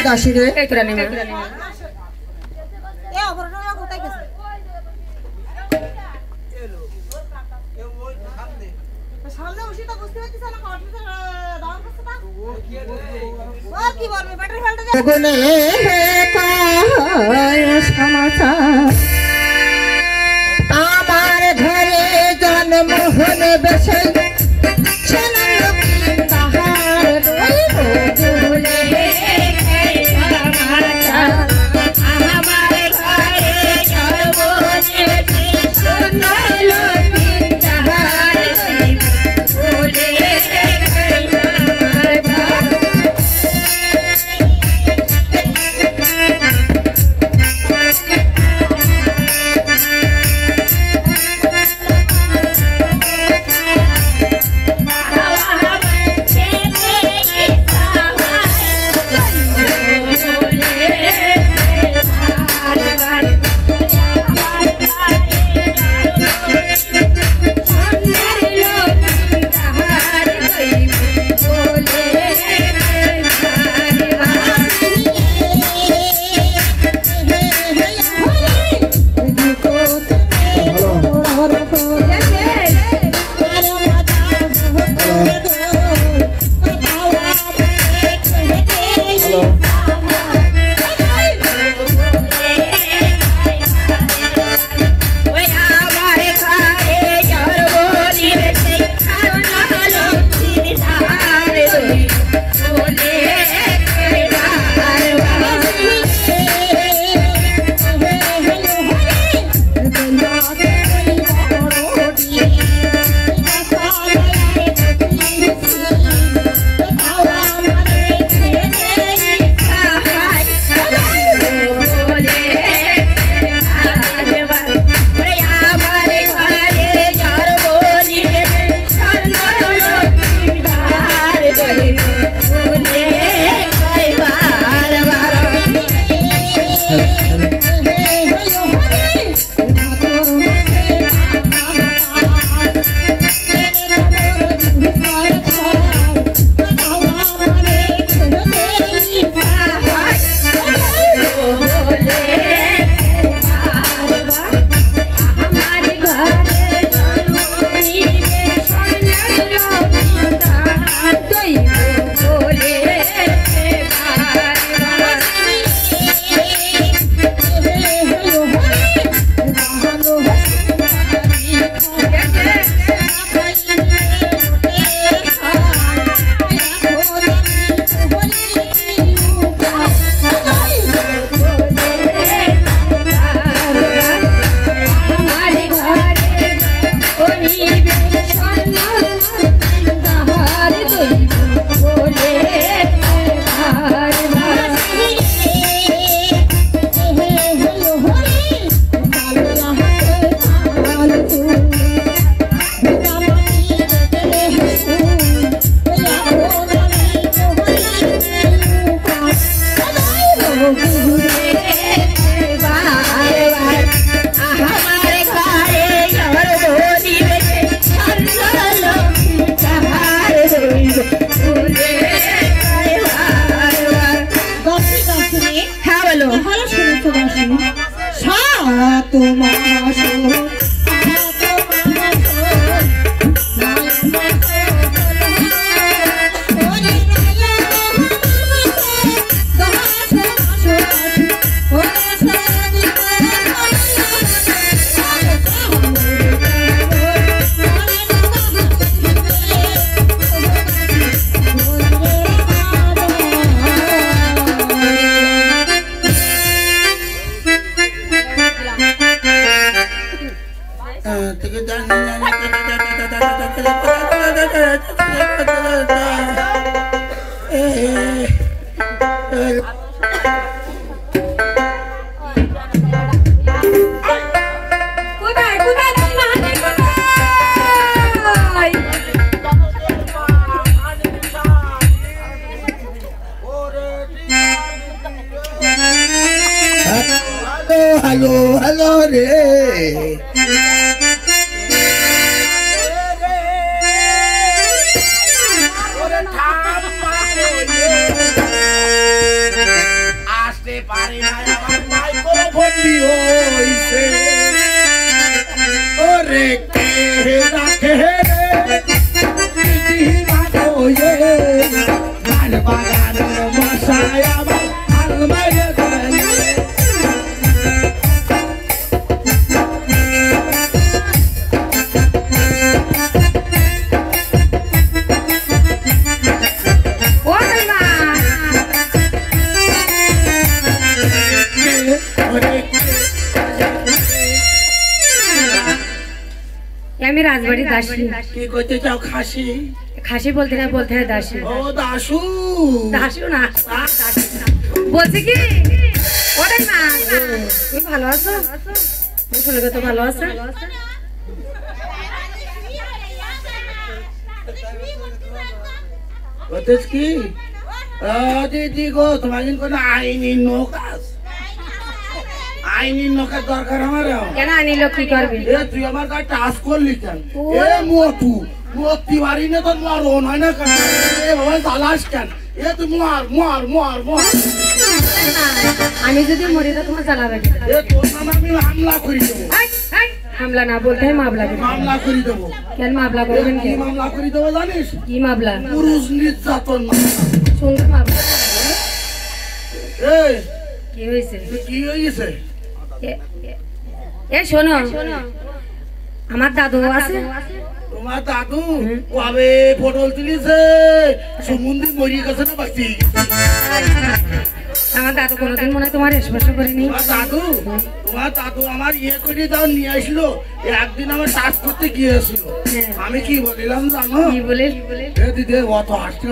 দাসী রে এই তোরা নেমে এ অপরটা কোথায় গেছে সামনে বসে তো বুঝতে পারছিস না কটতে দাঁড়ান করতে না ও কি বলবে ব্যাটারি ফেলতে যা গনে কায় সমাচার আমার ঘরে জন্ম হলে বেশে আমি রাজবাড়ি দাসী। কি করতে চাও? খাসি? খাসি বলতে হয় দাসী। ও দাসু। দাসু না, বলছি কি ওটাই মা, তুমি ভালো আছো? তুমি শুনে তো ভালো আছো? কি দিদি গো, তোমার কিন্তু কোনো আইনি নৌকাস, আইনি নৌকার দরকার আমার। কেন আনিল? কি করবি? তুই আমার কাছে টাচ করলি কেন? এ মোটু মরতে পারি না তোর মরণ হয় না কেন? এ বাবা জ্বালাস কেন? এ তুই মর মর মর মর। আমি যদি মরি তো তোমার জ্বালাবে। এ তোর নামে আমি হামলা করে দেবো। হামলা না বলতে হয় মামলা। মামলা করে দেবো। কেন মামলা করবেন? কি মামলা করে দেবো জানিস? কি মামলা? পুরুষ নির্যাতন। শুনতে মামলা। এ কি হয়েছে? কি হয়েছে? এ শোনো, আমার দাদু আছে। তোমার দাদু কবে পটল তুলিছে? সমুদ্রে মরিয়ে গেছে না বাকি? আমার দাদু কোনোদিন মনে হয় তোমার স্পর্শ করেনি। তোমার দাদু আমার ইয়ে করে দাও নিয়ে আসলো। একদিন আমার টাচ করতে গিয়েছিল। আমি কি বলিলাম জানো? কি বলে? দিদি অত হাসতে